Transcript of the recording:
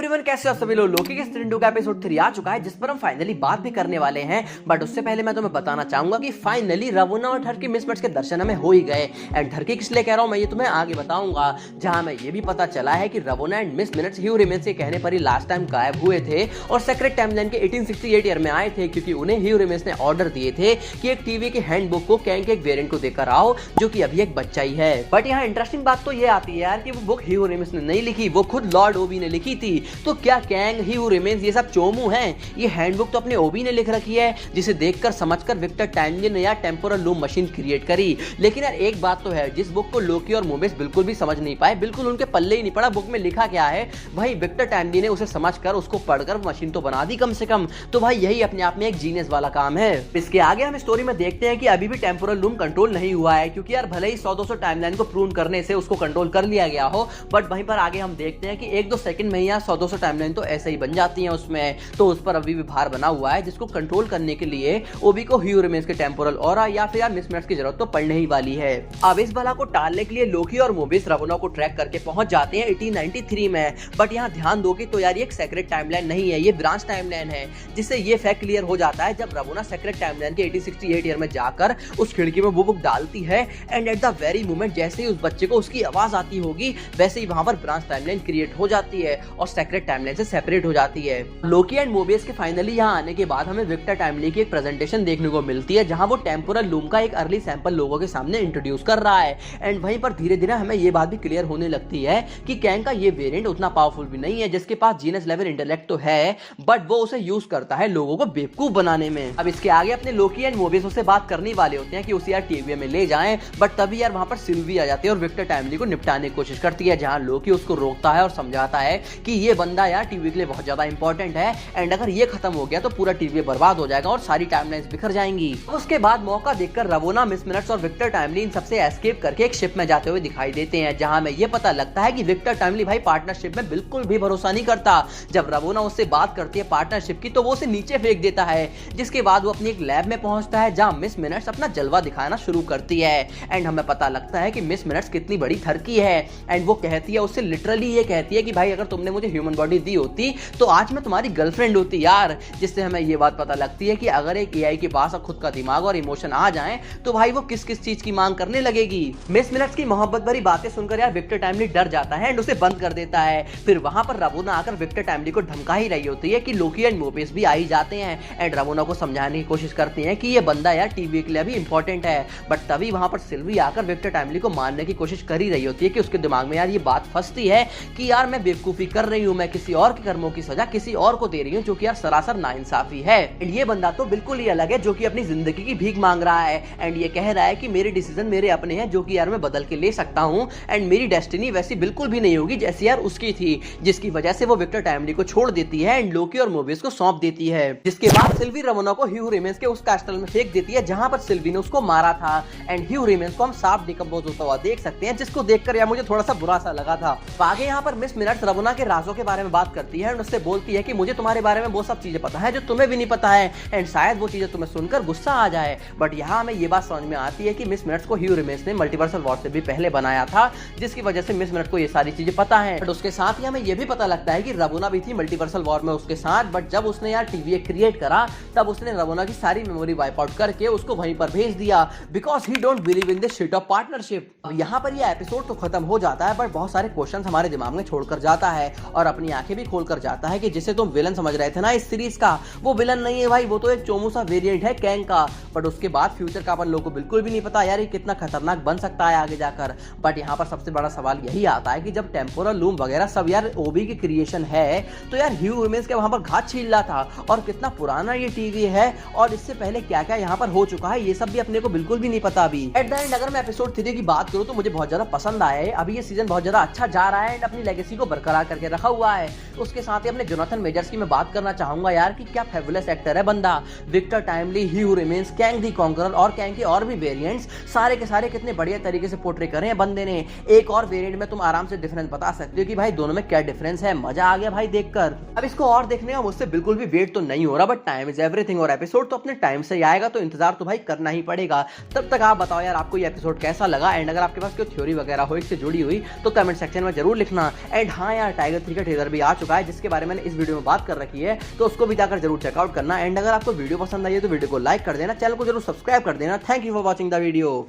Everyone, कैसे हो सभी लोग। लोकी के सीजन 2 का एपिसोड 3 आ चुका है, जिस पर हम फाइनली बात भी करने वाले हैं। बट उससे पहले मैं तुम्हें बताना चाहूंगा कि फाइनली रवोना और ठरकी मिसमैच के दर्शन हमें हो ही गए। एंड ठरकी किस लिए कह रहा हूं मैं ये तुम्हें आगे बताऊंगा, जहां मैं ये भी पता चला है कि रवोना एंड मिस मिनट्स ह्यू रिमेंस के कहने पर ही लास्ट टाइम गायब हुए थे और सेक्रेट टाइमलाइन के 1868 ईयर में आए थे, क्योंकि उन्हें ह्यू रिमेंस ने ऑर्डर दिए थे कि एक टीवी के हैंडबुक को कैंग के एक वेरिएंट को देकर आओ, जो कि अभी एक बच्चा ही है। बट यहाँ इंटरेस्टिंग बात तो ये आती है यार कि वो बुक ह्यू रिमेंस ने नहीं लिखी, वो खुद लॉर्ड ओबी ने लिखी थी। तो क्या कैंग, ह्यू रिमेंस ये सब चोमू हैं? ये हैंडबुक तो अपने ओबी ने लिख रखी है, जिसे देखकर समझकर विक्टर टाइमली ने या टेम्पोरल लूम मशीन क्रिएट करी। लेकिन यार एक बात तो है, जिस बुक को लोकी और मोबिस बिल्कुल भी समझ नहीं पाए, बिल्कुल उनके पल्ले ही नहीं पड़ा बुक में लिखा क्या है, भाई विक्टर टाइमली ने उसे समझकर उसको पढ़कर मशीन तो बना दी कम से कम। तो भाई यही अपने आप में एक जीनियस वाला काम है। इसके आगे हम स्टोरी में देखते हैं कि अभी भी टेम्पोरल लूम कंट्रोल नहीं हुआ है, क्योंकि यार भले ही 100-200 टाइमलाइन को प्रून करने से उसको कंट्रोल कर लिया गया हो, बट वहीं पर आगे हम देखते हैं कि 1-2 सेकंड में ही 100-200 टाइमलाइन तो ऐसे ही बन जाती हैं उसमें। तो उस पर अभी भी भार बना हुआ है, जिसको कंट्रोल करने के लिए ओबी को ह्यू रिमेंस के टेम्पोरल ऑरा या फिर यार मिसमैच की जरूरत तो पड़ने ही वाली है। अब इस बला को टालने के लिए लोकी और मोबिस रवोना को ट्रैक करके पहुंच जाते हैं 1893 में। बट यहाँ ध्यान दो कि तो यार ये एक सेक्रेट टाइमलाइन नहीं है, ये ब्रांच टाइमलाइन है, जिससे ये फैक्ट क्लियर हो जाता है जब रवोना सेक्रेट टाइमलाइन के 1868 ईयर में जाकर उस खिड़की में वो बुक डालती है। And at the very moment जैसे ही उस बच्चे को उसकी आवाज आती होगी, वैसे ही वहां पर ब्रांच टाइमलाइन क्रिएट हो जाती है और सेक्रेट टाइमलाइन से सेपरेट हो जाती है। लोकी एंड मोबियस के फाइनली यहाँ आने के बाद हमें विक्टर टाइमली की एक प्रेजेंटेशन देखने को मिलती है, जहां वो टेम्पोरल लूम का एक अर्ली सैंपल लोगों के सामने इंट्रोड्यूस कर रहा है। एंड वहीं पर धीरे धीरे हमें ये बात भी क्लियर होने लगती है कि कैंग का ये वेरिएंट उतना पावरफुल भी नहीं है, जिसके पास जीनस लेवल इंटेलेक्ट तो है, बट वो उसे यूज करता है लोगों को बेवकूफ बनाने में। अब इसके आगे अपने लोकी एंड मोबियस उससे बात करने वाले होते हैं कि उसे यार टीवी में ले जाएं, बट तभी यार वहां पर सिल्वी आ जाती है और विक्टर टाइमली को निपटाने की कोशिश करती है, जहां लोकी उसको रोकता है और समझाता है कि ये बंदा यार टीवी के लिए बहुत ज्यादा इंपॉर्टेंट है, एंड अगर ये खत्म हो गया तो पूरा टीवी बर्बाद हो जाएगा और सारी टाइमलाइंस बिखर जाएंगी। उसके बाद मौका देखकर रवोना, मिस मिनट्स और विक्टर टाइमली इन सबसे एस्केप करके एक शिप में जाते हुए दिखाई देते हैं, जहां हमें ये पता लगता है कि विक्टर टाइमली भाई पार्टनरशिप में बिल्कुल भी भरोसा नहीं करता। जब रवोना उससे बात करती है पार्टनरशिप की, तो वो उसे नीचे फेंक देता है, जिसके बाद वो अपनी एक लैब में पहुंचता है, जहां मिस मिनट्स अपना जलवा दिखाना शुरू करती है। एंड हमें पता लगता है कि मिस मिनट्स कितनी बड़ी थरकी है, एंड वो कहती है, उससे लिटरली ये कहती है कि भाई अगर तुमने मुझे ह्यूमन बॉडी दी होती तो आज मैं तुम्हारी गर्लफ्रेंड होती यार। जिससे हमें ये बात पता लगती है कि अगर एक एआई के पास खुद का दिमाग और इमोशन आ जाए तो भाई वो किस किस चीज की मांग करने लगेगी। मिस मिनट्स की मोहब्बत भरी बातें सुनकर यार विक्टर टाइमली डर जाता है एंड उसे बंद कर देता है। फिर वहां पर रवोना आकर विक्टर टाइमली को धमका ही रही होती है कि लोकी एंड मोबिस भी आ ही जाते हैं, एंड रवोना को समझाने की कोशिश करती हैं कि ये बंदा यार टीवी के लिए भी इंपॉर्टेंट है। बट तभी वहां पर सिल्वी आकर विक्टर टाइमली को मारने की कोशिश कर ही रही होती है कि उसके दिमाग में यार ये बात फंसती है कि यार मैं बेवकूफी कर रही हूं, मैं किसी और के कर्मों की सजा किसी और को दे रही हूं, जो कि यार सरासर नाइंसाफी है। एंड ये बंदा तो बिल्कुल ही अलग है, जो कि अपनी जिंदगी की भीख मांग रहा है, एंड ये कह रहा है कि मेरे डिसीजन मेरे अपने हैं, जो कि यार मैं बदल के ले सकता हूं, एंड मेरी डेस्टिनी वैसी बिल्कुल भी नहीं होगी जैसी यार उसकी थी, जिसकी वजह से वो विक्टर टाइमली को छोड़ देती है एंड लोकी और मोबिस को सौंप देती है। जिसके बाद सिल्वी रवोना को ह्यू रिमेंस के उस कैस्टल में फेंक देती है जहां पर सिल्वी ने उसको मारा था, एंड ह्यू रिमेंस को हम साफ डिकम्पोज होता हुआ देख सकते हैं, जिसको देखकर यार मुझे थोड़ा सा बुरा सा लगा था। आगे यहाँ पर मिस मिनट्स रवोना के राजों के बारे में बात करती है एंड उससे बोलती है कि मुझे तुम्हारे बारे में वो सब चीजें पता है जो तुम्हें भी नहीं पता है, एंड शायद वो चीजें तुम्हें सुनकर गुस्सा आ जाए। बट यहाँ हमें ये बात समझ में आती है कि मिस मिनट्स को ह्यू रिमेंस ने मल्टीवर्सल वॉर से भी पहले बनाया था, जिसकी वजह से मिस मिनट्स को ये सारी चीजें पता है। बट उसके साथ ही हमें ये भी पता लगता है कि रवोना भी थी मल्टीवर्सल वॉर में उसके साथ, बट जब उसने यार टीवी क्रिएट करा तब उसने रवोना की सारी मेमोरी वाइप आउट करके उसको वहीं पर भेज दिया, because he don't believe in this shit of partnership. यहाँ पर ये एपिसोड तो खत्म हो जाता है, बट बहुत सारे क्वेश्चंस हमारे दिमाग में छोड़कर जाता है और अपनी आंखें भी खोलकर जाता है कि जिसे तुम विलन समझ रहे थे ना इस सीरीज का, वो विलन नहीं है भाई, वो तो एक चोमू सा वेरिएंट है कैंग का। बट उसके बाद फ्यूचर का अपन लोगों को बिल्कुल भी नहीं पता यार ये कितना खतरनाक बन सकता है आगे जाकर। बट यहाँ पर सबसे बड़ा सवाल यही आता है कि जब टेम्पोरल लूम वगैरह सब यार ओबी की क्रिएशन है, तो यार ह्यू रिमेंस के वहां पर घात छील रहा था, और कितना पुराना ये टीवी है और इससे पहले क्या क्या यहाँ पर हो चुका है, ये सब भी अपने को बिल्कुल भी नहीं पता अभी। एट द एंड अगर मैं एपिसोड 3 की बात करूँ तो मुझे बहुत ज्यादा पसंद आया है। अभी ये सीजन बहुत ज्यादा अच्छा जा रहा है एंड अपनी लेगेसी को बरकरार करके रखा हुआ है। उसके साथ ही अपने जोनाथन मेजर्स की मैं बात करना चाहूंगा यार कि क्या फेबुलस एक्टर है बंदा। विक्टर टाइमली, ह्यू रिमेंस, कैंग दी कॉन्करर और कैंग के और भी वेरिएंट्स सारे के सारे कितने बढ़िया तरीके से पोर्ट्रे करे हैं बंदे ने। एक और वेरिएंट में तुम आराम से डिफरेंस बता सकते हो कि भाई दोनों में क्या डिफरेंस है। मजा आ गया भाई देखकर। अब इसको और देखने का मुझसे बिल्कुल भी वेट तो नहीं हो रहा, बट टाइम इज एवरीथिंग और एपिसोड तो अपने टाइम से ही आएगा, तो इंतजार तो भाई करना ही पड़ेगा। तब तक आप बताओ यार आपको ये एपिसोड कैसा लगा, एंड अगर आपके पास कोई थ्योरी वगैरह हो इससे जुड़ी हुई तो कमेंट सेक्शन में जरूर लिखना। एंड हाँ यार, टाइगर 3 का ट्रेलर भी आ चुका है जिसके बारे में मैंने इस वीडियो में बात कर रखी है, तो उसको भी जाकर जरूर चेकआउट करना। एंड अगर आपको वीडियो पसंद आई है तो वीडियो को लाइक कर देना, चैनल को जरूर सब्सक्राइब कर देना। Thank you for watching the video.